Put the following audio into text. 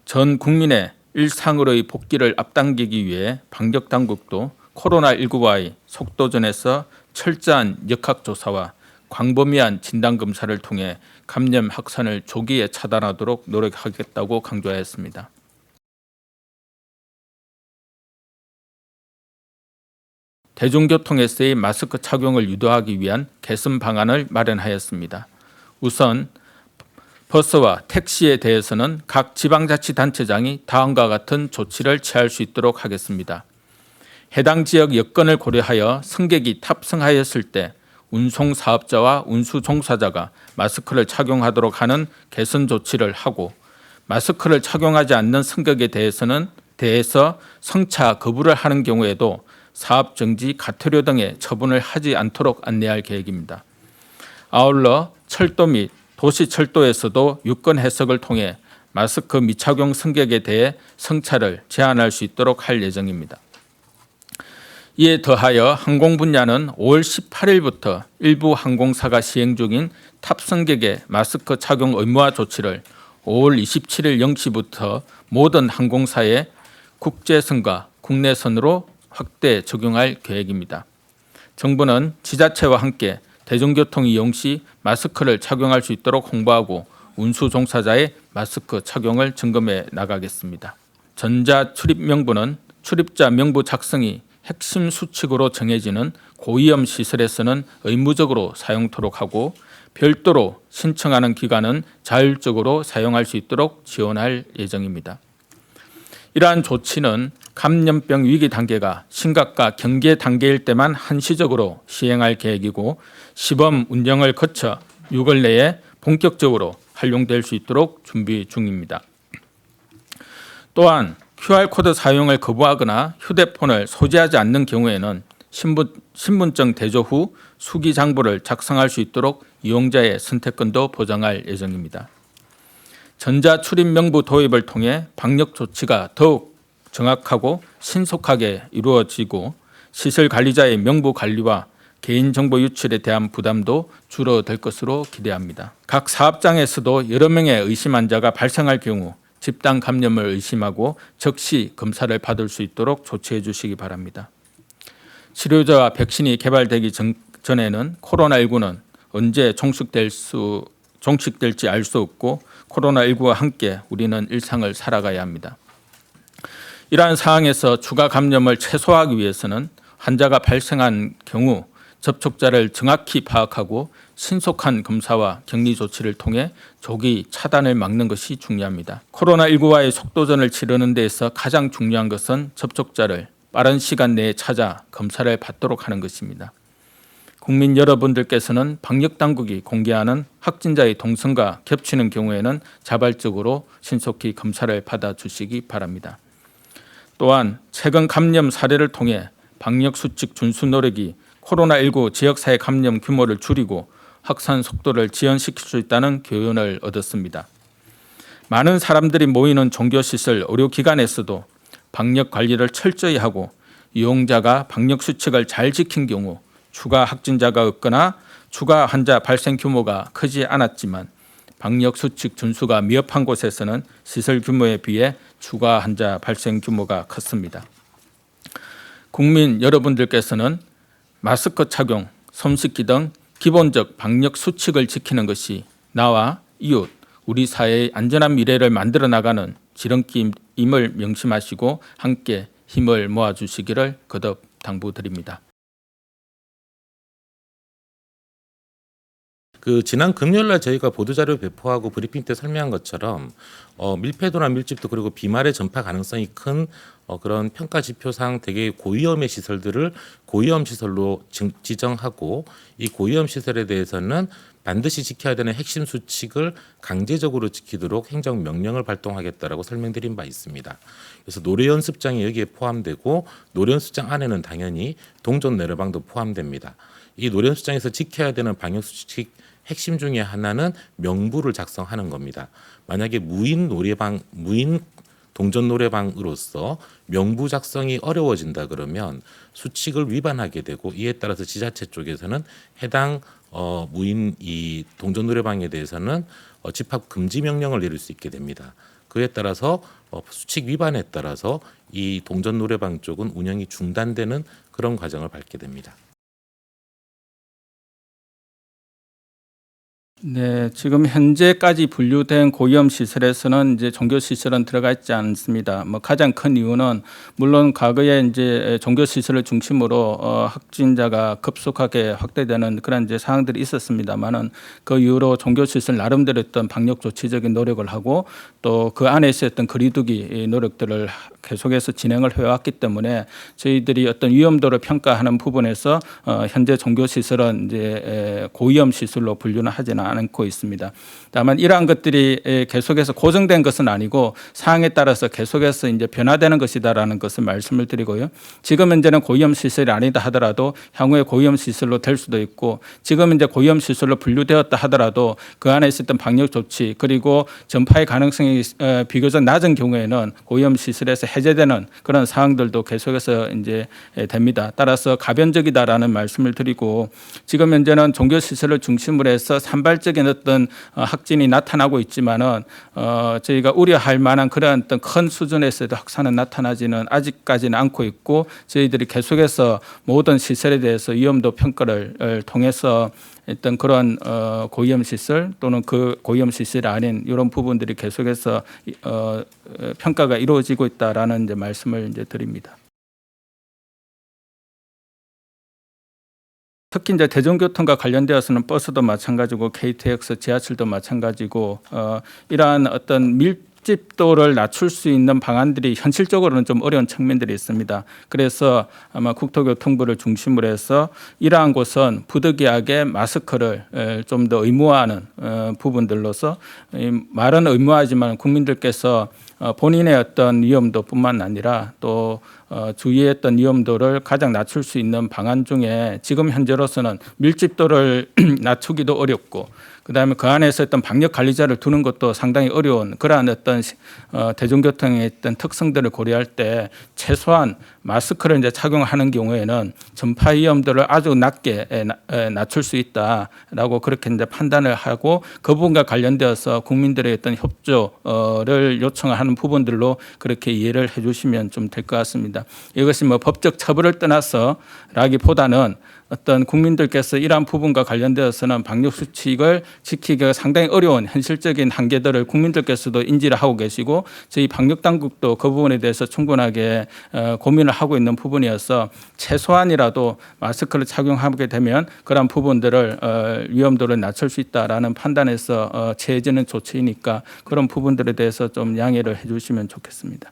전 국민의 일상으로의 복귀를 앞당기기 위해 방역당국도 코로나19와의 속도전에서 철저한 역학조사와 광범위한 진단검사를 통해 감염 확산을 조기에 차단하도록 노력하겠다고 강조하였습니다. 대중교통에서의 마스크 착용을 유도하기 위한 개선 방안을 마련하였습니다. 우선 버스와 택시에 대해서는 각 지방자치단체장이 다음과 같은 조치를 취할 수 있도록 하겠습니다. 해당 지역 여건을 고려하여 승객이 탑승하였을 때 운송사업자와 운수종사자가 마스크를 착용하도록 하는 개선 조치를 하고, 마스크를 착용하지 않는 승객에 대해서 성차 거부를 하는 경우에도 사업정지, 가태료 등의 처분을 하지 않도록 안내할 계획입니다. 아울러 철도 및 도시철도에서도 유권 해석을 통해 마스크 미착용 승객에 대해 성차를 제한할 수 있도록 할 예정입니다. 이에 더하여 항공 분야는 5월 18일부터 일부 항공사가 시행 중인 탑승객의 마스크 착용 의무화 조치를 5월 27일 0시부터 모든 항공사의 국제선과 국내선으로 확대 적용할 계획입니다. 정부는 지자체와 함께 대중교통 이용 시 마스크를 착용할 수 있도록 홍보하고 운수 종사자의 마스크 착용을 점검해 나가겠습니다. 전자 출입 명부는 출입자 명부 작성이 핵심 수칙으로 정해지는 고위험 시설에서는 의무적으로 사용토록 하고, 별도로 신청하는 기관은 자율적으로 사용할 수 있도록 지원할 예정입니다. 이러한 조치는 감염병 위기 단계가 심각과 경계 단계일 때만 한시적으로 시행할 계획이고, 시범 운영을 거쳐 6월 내에 본격적으로 활용될 수 있도록 준비 중입니다. 또한 QR코드 사용을 거부하거나 휴대폰을 소지하지 않는 경우에는 신분증 대조 후 수기장부를 작성할 수 있도록 이용자의 선택권도 보장할 예정입니다. 전자출입명부 도입을 통해 방역 조치가 더욱 정확하고 신속하게 이루어지고, 시설 관리자의 명부 관리와 개인정보 유출에 대한 부담도 줄어들 것으로 기대합니다. 각 사업장에서도 여러 명의 의심 환자가 발생할 경우 집단 감염을 의심하고 즉시 검사를 받을 수 있도록 조치해 주시기 바랍니다. 치료제와 백신이 개발되기 전에는 코로나19는 언제 종식될지 알 수 없고, 코로나19와 함께 우리는 일상을 살아가야 합니다. 이러한 상황에서 추가 감염을 최소화하기 위해서는 환자가 발생한 경우 접촉자를 정확히 파악하고 신속한 검사와 격리 조치를 통해 조기 차단을 막는 것이 중요합니다. 코로나19와의 속도전을 치르는 데에서 가장 중요한 것은 접촉자를 빠른 시간 내에 찾아 검사를 받도록 하는 것입니다. 국민 여러분들께서는 방역당국이 공개하는 확진자의 동선과 겹치는 경우에는 자발적으로 신속히 검사를 받아주시기 바랍니다. 또한 최근 감염 사례를 통해 방역수칙 준수 노력이 코로나19 지역사회 감염 규모를 줄이고 확산 속도를 지연시킬 수 있다는 교훈을 얻었습니다. 많은 사람들이 모이는 종교시설, 의료기관에서도 방역 관리를 철저히 하고, 이용자가 방역수칙을 잘 지킨 경우 추가 확진자가 없거나 추가 환자 발생 규모가 크지 않았지만, 방역수칙 준수가 미흡한 곳에서는 시설 규모에 비해 추가 환자 발생 규모가 컸습니다. 국민 여러분들께서는 마스크 착용, 손 씻기 등 기본적 방역 수칙을 지키는 것이 나와 이웃, 우리 사회의 안전한 미래를 만들어 나가는 지름길임을 명심하시고 함께 힘을 모아주시기를 거듭 당부드립니다. 지난 금요일 날 저희가 보도자료 배포하고 브리핑 때 설명한 것처럼 밀폐도나 밀집도 그리고 비말의 전파 가능성이 큰 그런 평가 지표상 되게 고위험의 시설들을 고위험 시설로 지정하고, 이 고위험 시설에 대해서는 반드시 지켜야 되는 핵심 수칙을 강제적으로 지키도록 행정 명령을 발동하겠다라고 설명드린 바 있습니다. 그래서 노래 연습장이 여기에 포함되고, 노래 연습장 안에는 당연히 동전 노래방도 포함됩니다. 이 노래 연습장에서 지켜야 되는 방역 수칙 핵심 중에 하나는 명부를 작성하는 겁니다. 만약에 무인 동전 노래방으로서 명부 작성이 어려워진다 그러면 수칙을 위반하게 되고, 이에 따라서 지자체 쪽에서는 해당 무인 이 동전 노래방에 대해서는 집합 금지 명령을 내릴 수 있게 됩니다. 그에 따라서 수칙 위반에 따라서 이 동전 노래방 쪽은 운영이 중단되는 그런 과정을 밟게 됩니다. 네, 지금 현재까지 분류된 고위험 시설에서는 이제 종교 시설은 들어가 있지 않습니다. 뭐 가장 큰 이유는 물론 과거에 이제 종교 시설을 중심으로 확진자가 급속하게 확대되는 그런 이제 상황들이 있었습니다만은 그 이후로 종교 시설 나름대로 어떤 방역 조치적인 노력을 하고 또 그 안에 있었던 거리두기 노력들을 계속해서 진행을 해왔기 때문에 저희들이 어떤 위험도를 평가하는 부분에서 현재 종교 시설은 이제 고위험 시설로 분류는 하지는 않고 있습니다. 다만 이러한 것들이 계속해서 고정된 것은 아니고 상황에 따라서 계속해서 이제 변화되는 것이다라는 것을 말씀을 드리고요. 지금 현재는 고위험 시설이 아니다 하더라도 향후에 고위험 시설로 될 수도 있고 지금 이제 고위험 시설로 분류되었다 하더라도 그 안에 있었던 방역 조치 그리고 전파의 가능성이 비교적 낮은 경우에는 고위험 시설에서 해제되는 그런 상황들도 계속해서 이제 됩니다. 따라서 가변적이다라는 말씀을 드리고 지금 현재는 종교 시설을 중심으로 해서 산발적인 어떤 확진이 나타나고 있지만은 저희가 우려할 만한 그런 어떤 큰 수준에서도 확산은 나타나지는 아직까지는 않고 있고 저희들이 계속해서 모든 시설에 대해서 위험도 평가를 통해서 어떤 그런 고위험 시설 또는 그 고위험 시설이 아닌 이런 부분들이 계속해서 평가가 이루어지고 있다라는 이제 말씀을 이제 드립니다. 특히 이제 대중교통과 관련되어서는 버스도 마찬가지고 KTX, 지하철도 마찬가지고 이러한 어떤 밀집도를 낮출 수 있는 방안들이 현실적으로는 좀 어려운 측면들이 있습니다. 그래서 아마 국토교통부를 중심으로 해서 이러한 곳은 부득이하게 마스크를 좀 더 의무화하는 부분들로서 말은 의무화하지만 국민들께서 본인의 어떤 위험도뿐만 아니라 또 주의했던 위험도를 가장 낮출 수 있는 방안 중에 지금 현재로서는 밀집도를 낮추기도 어렵고 그다음에 그 안에서 어떤 방역 관리자를 두는 것도 상당히 어려운 그러한 어떤 대중교통의 어떤 특성들을 고려할 때 최소한 마스크를 이제 착용하는 경우에는 전파 위험도를 아주 낮게 낮출 수 있다라고 그렇게 이제 판단을 하고 그 부분과 관련되어서 국민들의 어떤 협조를 요청하는 부분들로 그렇게 이해를 해주시면 좀 될 것 같습니다. 이것이 뭐 법적 처벌을 떠나서라기보다는 어떤 국민들께서 이러한 부분과 관련되어서는 방역 수칙을 지키기가 상당히 어려운 현실적인 한계들을 국민들께서도 인지를 하고 계시고 저희 방역 당국도 그 부분에 대해서 충분하게 고민을 하고 있는 부분이어서 최소한이라도 마스크를 착용하게 되면 그러한 부분들을 위험도를 낮출 수 있다라는 판단에서 취해지는 조치이니까 그런 부분들에 대해서 좀 양해를 해주시면 좋겠습니다.